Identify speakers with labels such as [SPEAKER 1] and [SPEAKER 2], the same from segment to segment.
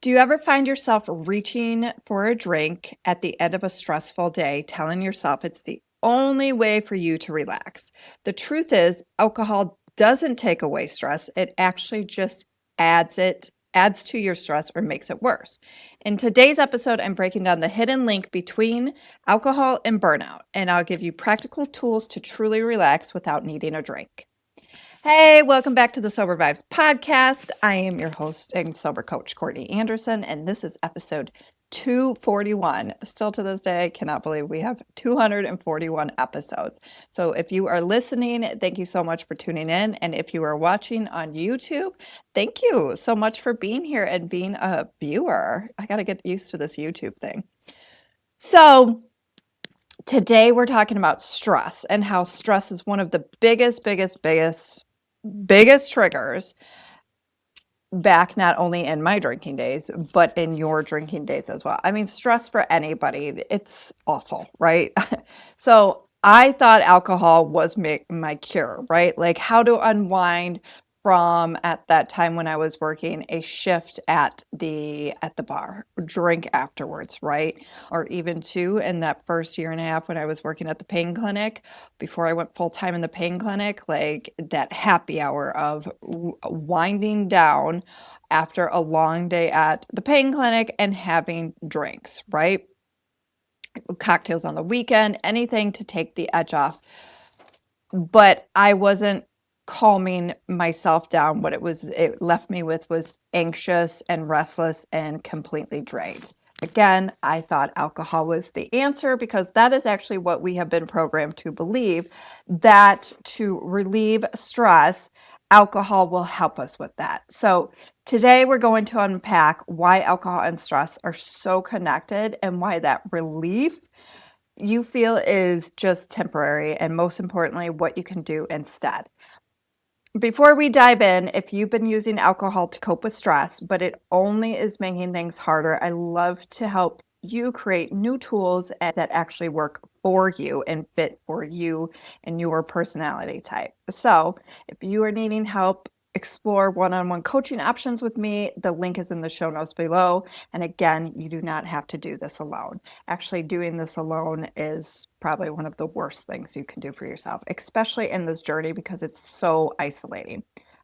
[SPEAKER 1] Do you ever find yourself reaching for a drink at the end of a stressful day, telling yourself it's the only way for you to relax? The truth is, alcohol doesn't take away stress. It actually just adds to your stress or makes it worse. In today's episode, I'm breaking down the hidden link between alcohol and burnout, and I'll give you practical tools to truly relax without needing a drink. Hey, welcome back to the Sober Vibes podcast. I am your host and sober coach, Courtney Anderson, and this is episode 241. Still to this day, I cannot believe we have 241 episodes. So if you are listening, thank you so much for tuning in. And if you are watching on YouTube, thank you so much for being here and being a viewer. I got to get used to this YouTube thing. So today we're talking about stress and how stress is one of the biggest triggers back not only in my drinking days, but in your drinking days as well. I mean, stress for anybody, it's awful, right? So I thought alcohol was my cure, right? Like how to unwind from at that time when I was working a shift at the bar, drink afterwards, right? Or even two in that first year and a half when I was working at the pain clinic, before I went full time in the pain clinic, like that happy hour of winding down after a long day at the pain clinic and having drinks, right? Cocktails on the weekend, anything to take the edge off. But I wasn't calming myself down. What it left me with was anxious and restless and completely drained. Again, I thought alcohol was the answer because that is actually what we have been programmed to believe, that to relieve stress, alcohol will help us with that. So today we're going to unpack why alcohol and stress are so connected and why that relief you feel is just temporary, and most importantly, what you can do instead. Before we dive in, if you've been using alcohol to cope with stress, but it only is making things harder, I love to help you create new tools that actually work for you and fit for you and your personality type. So if you are needing help, explore one-on-one coaching options with me. The link is in the show notes below. And again, you do not have to do this alone. Actually, doing this alone is probably one of the worst things you can do for yourself, especially in this journey because it's so isolating.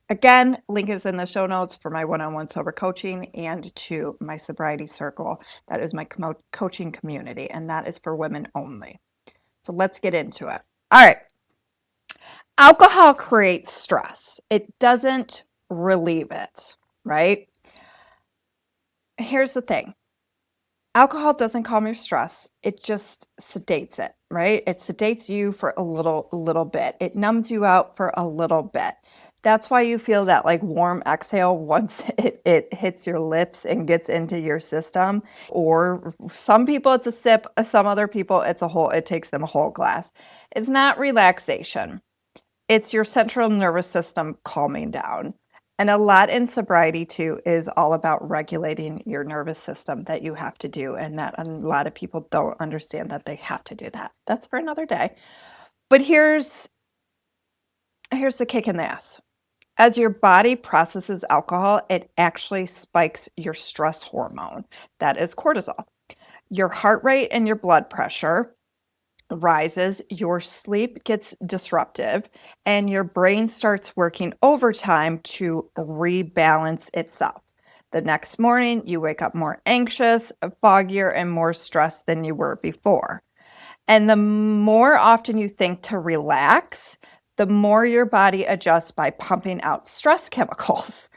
[SPEAKER 1] Again, link is in the show notes for my one-on-one sober coaching and to my sobriety circle. That is my coaching community, and that is for women only. So let's get into it. All right. Alcohol creates stress. It doesn't relieve it, right? Here's the thing. Alcohol doesn't calm your stress. It just sedates it, right? It sedates you for a little bit. It numbs you out for a little bit. That's why you feel that like warm exhale once it hits your lips and gets into your system. Or some people it's a sip, some other people it takes them a whole glass. It's not relaxation. It's your central nervous system calming down. And a lot in sobriety too is all about regulating your nervous system that you have to do, and that a lot of people don't understand that they have to do that. That's for another day. But here's the kick in the ass. As your body processes alcohol, it actually spikes your stress hormone. That is cortisol. Your heart rate and your blood pressure rises, your sleep gets disruptive, and your brain starts working overtime to rebalance itself. The next morning, you wake up more anxious, foggier, and more stressed than you were before. And the more often you think to relax, the more your body adjusts by pumping out stress chemicals,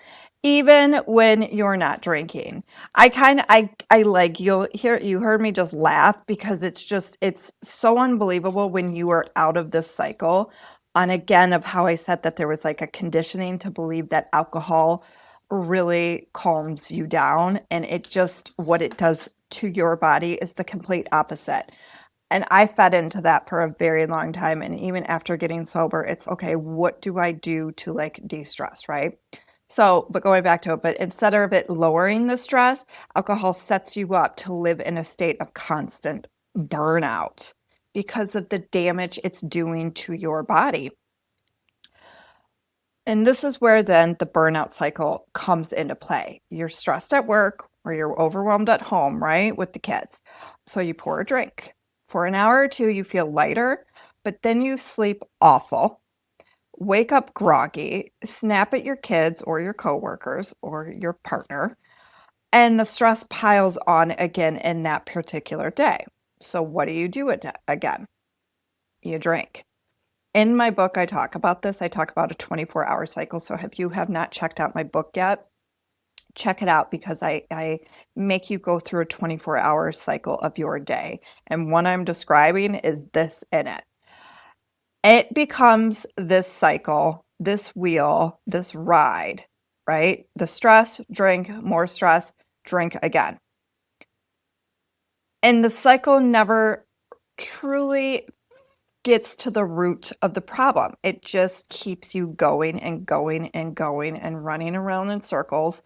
[SPEAKER 1] even when you're not drinking. I like you heard me just laugh because it's so unbelievable when you are out of this cycle. And again, of how I said that there was like a conditioning to believe that alcohol really calms you down, and what it does to your body is the complete opposite. And I fed into that for a very long time. And even after getting sober, it's okay, what do I do to like de-stress, right? So, but going back to it, but instead of it lowering the stress, alcohol sets you up to live in a state of constant burnout because of the damage it's doing to your body. And this is where then the burnout cycle comes into play. You're stressed at work, or you're overwhelmed at home, right, with the kids. So you pour a drink. For an hour or two, you feel lighter, but then you sleep awful, wake up groggy, snap at your kids or your coworkers or your partner, and the stress piles on again in that particular day. So what do you do again? You drink. In my book, I talk about this. I talk about a 24-hour cycle. So if you have not checked out my book yet, check it out because I make you go through a 24-hour cycle of your day. And what I'm describing is this in it. It becomes this cycle, this wheel, this ride, right? The stress, drink, more stress, drink again. And the cycle never truly gets to the root of the problem. It just keeps you going and going and going and running around in circles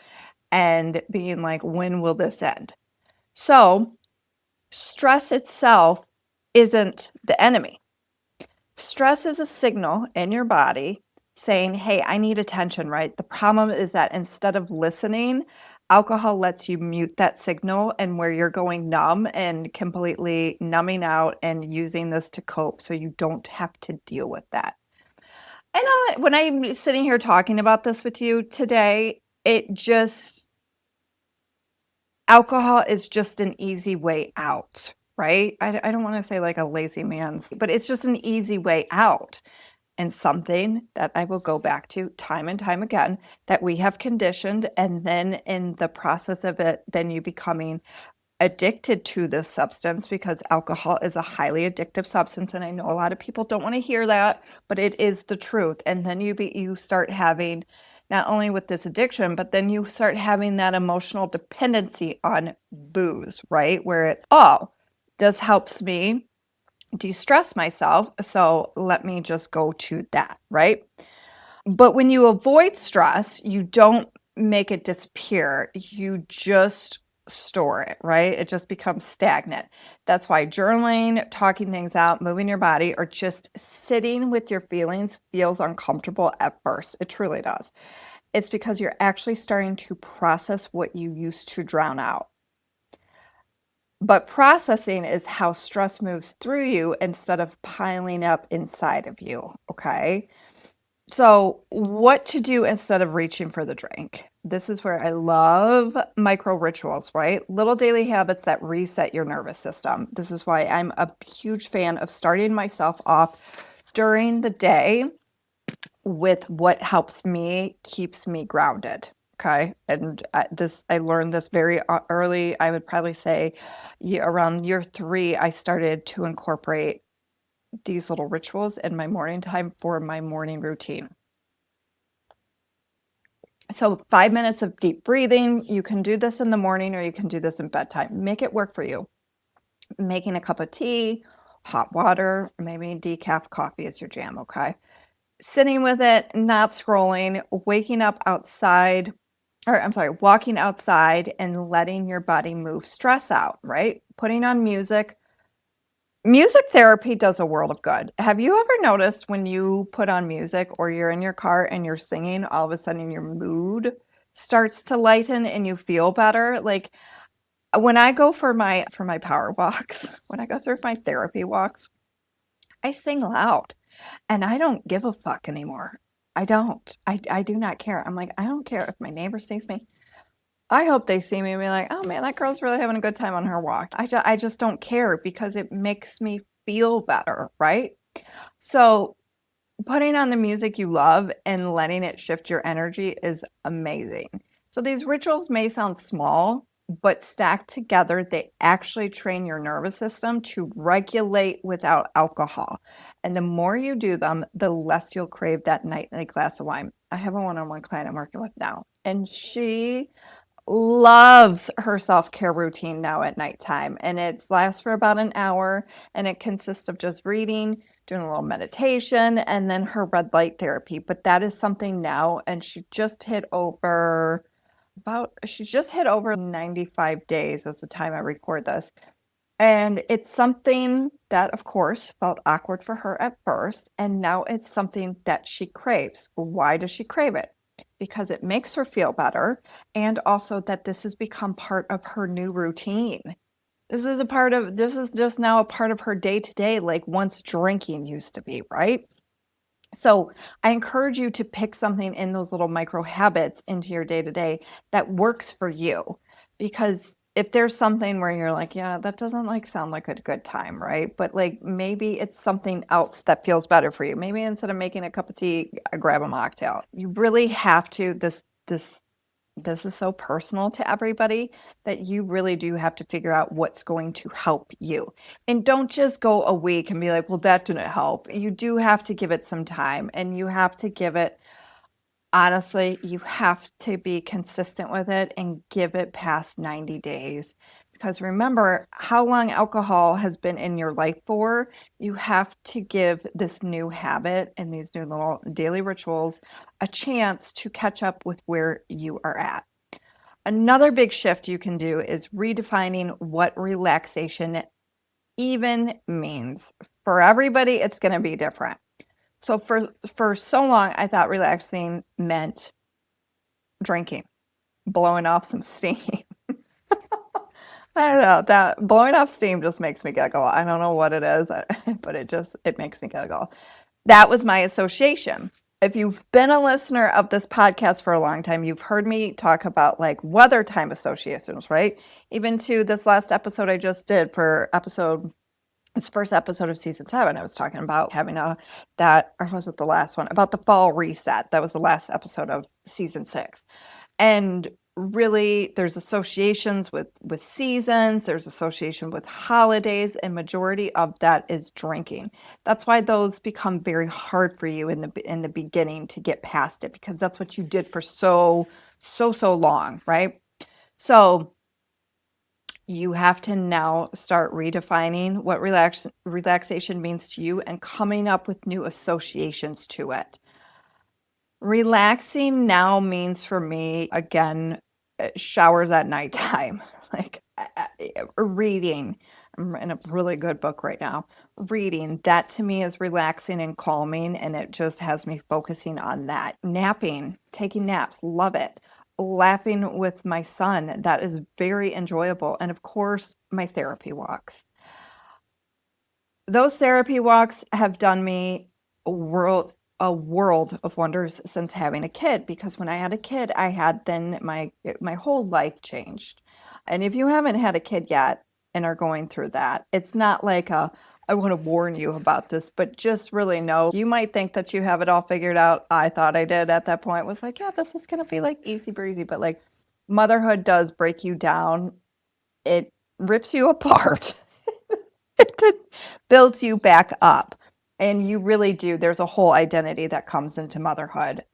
[SPEAKER 1] and being like, when will this end? So, stress itself isn't the enemy. Stress is a signal in your body saying, hey, I need attention, right? The problem is that instead of listening, alcohol lets you mute that signal and where you're going numb and completely numbing out and using this to cope so you don't have to deal with that. And when I'm sitting here talking about this with you today, alcohol is just an easy way out, right? I don't want to say like a lazy man's, but it's just an easy way out. And something that I will go back to time and time again that we have conditioned. And then in the process of it, then you becoming addicted to this substance because alcohol is a highly addictive substance. And I know a lot of people don't want to hear that, but it is the truth. And then you start having not only with this addiction, but then you start having that emotional dependency on booze, right? Where it's, oh, this helps me de-stress myself, so let me just go to that, right? But when you avoid stress, you don't make it disappear. You just store it, right? It just becomes stagnant. That's why journaling, talking things out, moving your body, or just sitting with your feelings feels uncomfortable at first. It truly does. It's because you're actually starting to process what you used to drown out. But processing is how stress moves through you instead of piling up inside of you, okay? So, what to do instead of reaching for the drink? This is where I love micro rituals, right? Little daily habits that reset your nervous system. This is why I'm a huge fan of starting myself off during the day with what helps me, keeps me grounded. Okay. And I learned this very early. I would probably say around year 3, I started to incorporate these little rituals in my morning time for my morning routine. So 5 minutes of deep breathing. You can do this in the morning or you can do this in bedtime. Make it work for you. Making a cup of tea, hot water, maybe decaf coffee is your jam. Okay. Sitting with it, not scrolling, waking up outside, or I'm sorry, walking outside and letting your body move stress out, right? Putting on music. Music therapy does a world of good. Have you ever noticed when you put on music or you're in your car and you're singing, all of a sudden your mood starts to lighten and you feel better? Like when I go for my power walks, when I go through my therapy walks, I sing loud. And I don't give a fuck anymore. I don't. I do not care. I'm like, I don't care if my neighbor sees me. I hope they see me and be like, oh man, that girl's really having a good time on her walk. I just don't care because it makes me feel better, right? So putting on the music you love and letting it shift your energy is amazing. So these rituals may sound small, but stacked together, they actually train your nervous system to regulate without alcohol. And the more you do them, the less you'll crave that nightly glass of wine. I have a one-on-one client I'm working with now, and she loves her self-care routine now at nighttime. And it lasts for about an hour, and it consists of just reading, doing a little meditation, and then her red light therapy. But that is something now, and she just hit over 95 days as the time I record this. And it's something that, of course, felt awkward for her at first. And now it's something that she craves. Why does she crave it? because it makes her feel better, and also that this has become part of her new routine. This is just now a part of her day to day, like once drinking used to be, right? So I encourage you to pick something in those little micro habits into your day to day that works for you. Because if there's something where you're like, yeah, that doesn't like sound like a good time, right? But like maybe it's something else that feels better for you. Maybe instead of making a cup of tea, grab a mocktail. You really have to this is so personal to everybody that you really do have to figure out what's going to help you. And don't just go a week and be like, well, that didn't help. You do have to give it some time, and you have to give it, honestly, you have to be consistent with it and give it past 90 days. Because remember how long alcohol has been in your life for. You have to give this new habit and these new little daily rituals a chance to catch up with where you are at. Another big shift you can do is redefining what relaxation even means. For everybody, it's going to be different. So for so long, I thought relaxing meant drinking, blowing off some steam. I don't know, that blowing off steam just makes me giggle. I don't know what it is, but it makes me giggle. That was my association. If you've been a listener of this podcast for a long time, you've heard me talk about like weather time associations, right? Even to this last episode I just did for this first episode of season 7, I was talking about having or was it the last one? About the fall reset. That was the last episode of season 6. And really, there's associations with seasons, there's association with holidays, and majority of that is drinking. That's why those become very hard for you in the beginning to get past it, because that's what you did for so long, right? So you have to now start redefining what relaxation means to you and coming up with new associations to it. Relaxing now means for me, again, showers at nighttime, like reading. I'm in a really good book right now. Reading, that to me is relaxing and calming, and it just has me focusing on that. Napping, taking naps, love it. Laughing with my son, that is very enjoyable. And of course, my therapy walks. Those therapy walks have done me a world of wonders since having a kid, because when I had a kid, I had then my whole life changed. And if you haven't had a kid yet and are going through that, it's not like I want to warn you about this, but just really know you might think that you have it all figured out. I thought I did at that point. Was like, yeah, this is gonna be like easy breezy, but like motherhood does break you down. It rips you apart. It builds you back up. And you really do. There's a whole identity that comes into motherhood.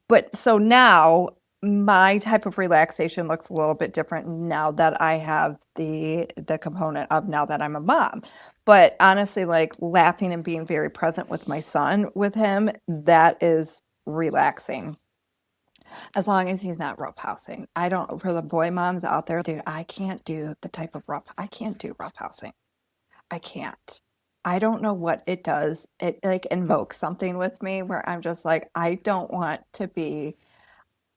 [SPEAKER 1] But so now my type of relaxation looks a little bit different now that I have the component of now that I'm a mom. But honestly, like laughing and being very present with my son, with him, that is relaxing. As long as he's not roughhousing. I don't, for the boy moms out there, dude, I can't do roughhousing. I can't. I don't know what it does. It like invokes something with me where I'm just like, I don't want to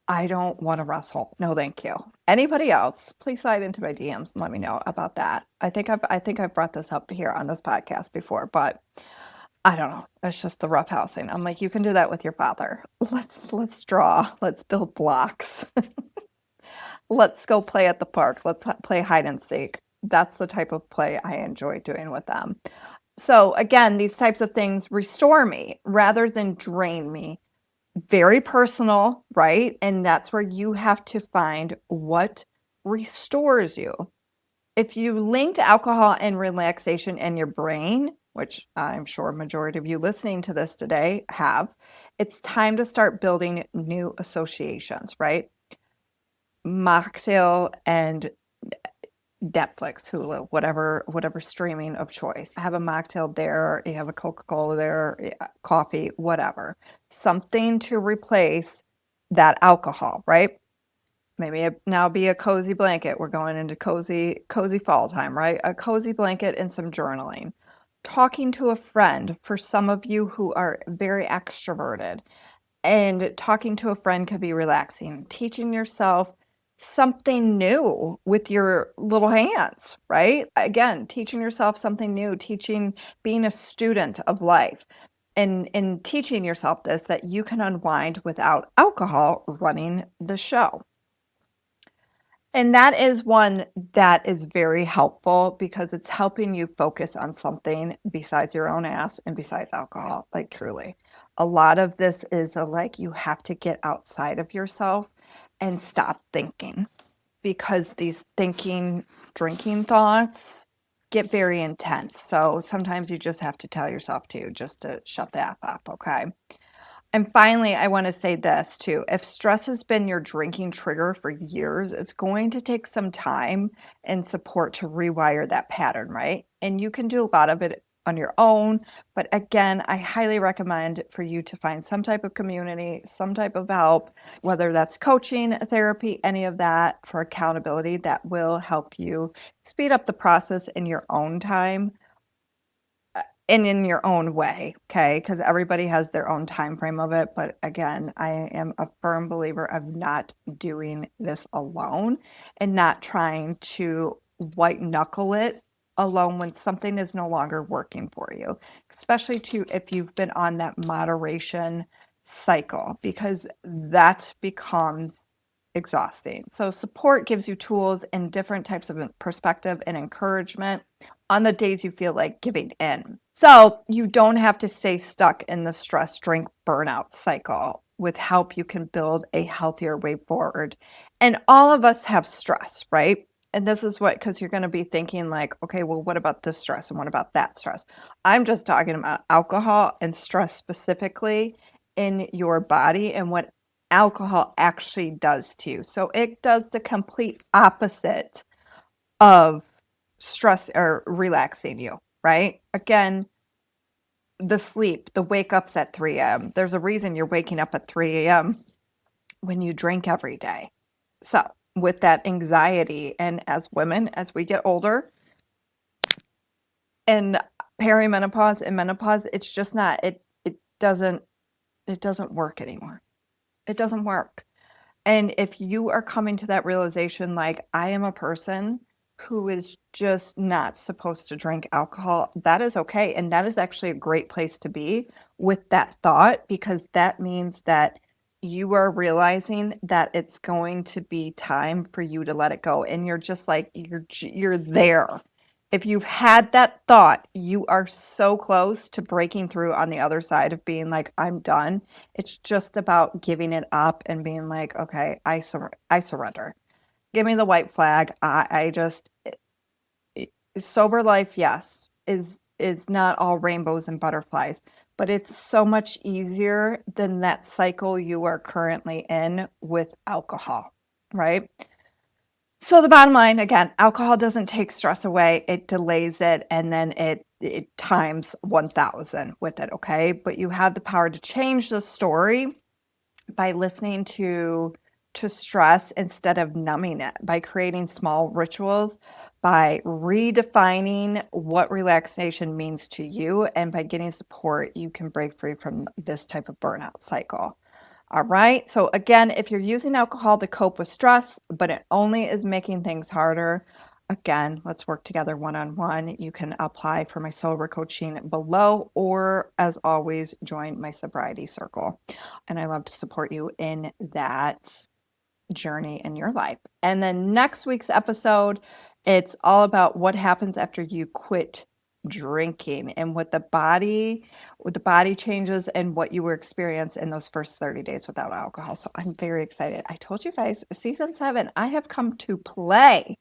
[SPEAKER 1] wrestle. No, thank you. Anybody else, please slide into my DMs and let me know about that. I think I've brought this up here on this podcast before, but I don't know. It's just the roughhousing. I'm like, you can do that with your father. Let's draw. Let's build blocks. Let's go play at the park. Play hide and seek. That's the type of play I enjoy doing with them. So again, these types of things restore me rather than drain me. Very personal, right? And that's where you have to find what restores you. If you linked alcohol and relaxation in your brain, which I'm sure a majority of you listening to this today have, it's time to start building new associations, right? Mocktail and Netflix, Hulu, whatever streaming of choice. Have a mocktail there, you have a Coca-Cola there, coffee, whatever. Something to replace that alcohol, right? Maybe now be a cozy blanket. We're going into cozy fall time, right? A cozy blanket and some journaling. Talking to a friend for some of you who are very extroverted And talking to a friend could be relaxing. Teaching yourself something new with your little hands, right? Again, teaching yourself something new, being a student of life, and teaching yourself this, that you can unwind without alcohol running the show. And that is one that is very helpful because it's helping you focus on something besides your own ass and besides alcohol, like truly. A lot of this is like you have to get outside of yourself and stop thinking, because these drinking thoughts get very intense. So sometimes you just have to tell yourself just to shut the F up, okay? And finally, I want to say this too. If stress has been your drinking trigger for years, it's going to take some time and support to rewire that pattern, right? And you can do a lot of it on your own. But again, I highly recommend for you to find some type of community, some type of help, whether that's coaching, therapy, any of that, for accountability that will help you speed up the process in your own time and in your own way, okay? Because everybody has their own time frame of it. But again, I am a firm believer of not doing this alone and not trying to white knuckle it alone when something is no longer working for you, especially if you've been on that moderation cycle, because that becomes exhausting. So support gives you tools and different types of perspective and encouragement on the days you feel like giving in. So you don't have to stay stuck in the stress, drink, burnout cycle. With help, you can build a healthier way forward. And all of us have stress, right? And this is because you're going to be thinking like, okay, well, what about this stress and what about that stress? I'm just talking about alcohol and stress specifically in your body and what alcohol actually does to you. So it does the complete opposite of stress or relaxing you, right? Again, the sleep, the wake ups at 3 a.m. There's a reason you're waking up at 3 a.m. when you drink every day. So, with that anxiety, and as women, as we get older, and perimenopause and menopause, it's just not, doesn't, it doesn't work anymore. It doesn't work. And if you are coming to that realization, like, I am a person who is just not supposed to drink alcohol, that is okay. And that is actually a great place to be with that thought, because that means that you are realizing that it's going to be time for you to let it go. And you're just like, you're there. If you've had that thought, you are so close to breaking through on the other side of being like, I'm done. It's just about giving it up and being like, okay, I surrender. Give me the white flag. I just sober life, yes, is not all rainbows and butterflies, but it's so much easier than that cycle you are currently in with alcohol, right? So the bottom line, again, alcohol doesn't take stress away, it delays it, and then it times 1,000 with it, okay? But you have the power to change the story by listening to stress instead of numbing it, by creating small rituals, by redefining what relaxation means to you, and by getting support, you can break free from this type of burnout cycle. All right. So again, if you're using alcohol to cope with stress, but it only is making things harder, again, let's work together one-on-one. You can apply for my sober coaching below, or as always, join my sobriety circle. And I love to support you in that journey in your life. And then next week's episode, it's all about what happens after you quit drinking and what the body changes and what you will experience in those first 30 days without alcohol. So I'm very excited. I told you guys, season 7, I have come to play.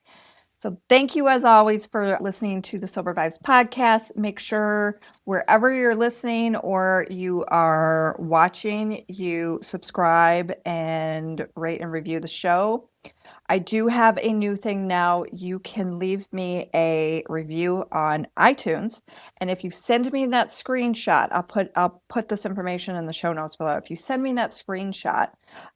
[SPEAKER 1] So thank you as always for listening to the Sober Vibes podcast. Make sure wherever you're listening or you are watching, you subscribe and rate and review the show. I do have a new thing now. You can leave me a review on iTunes, and if you send me that screenshot, I'll put this information in the show notes below. If you send me that screenshot,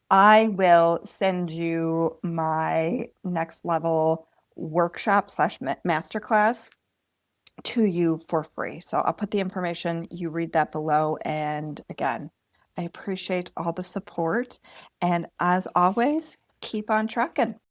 [SPEAKER 1] I will send you my next level workshop slash masterclass to you for free. So I'll put the information, you read that below. And again, I appreciate all the support. And as always, keep on trucking.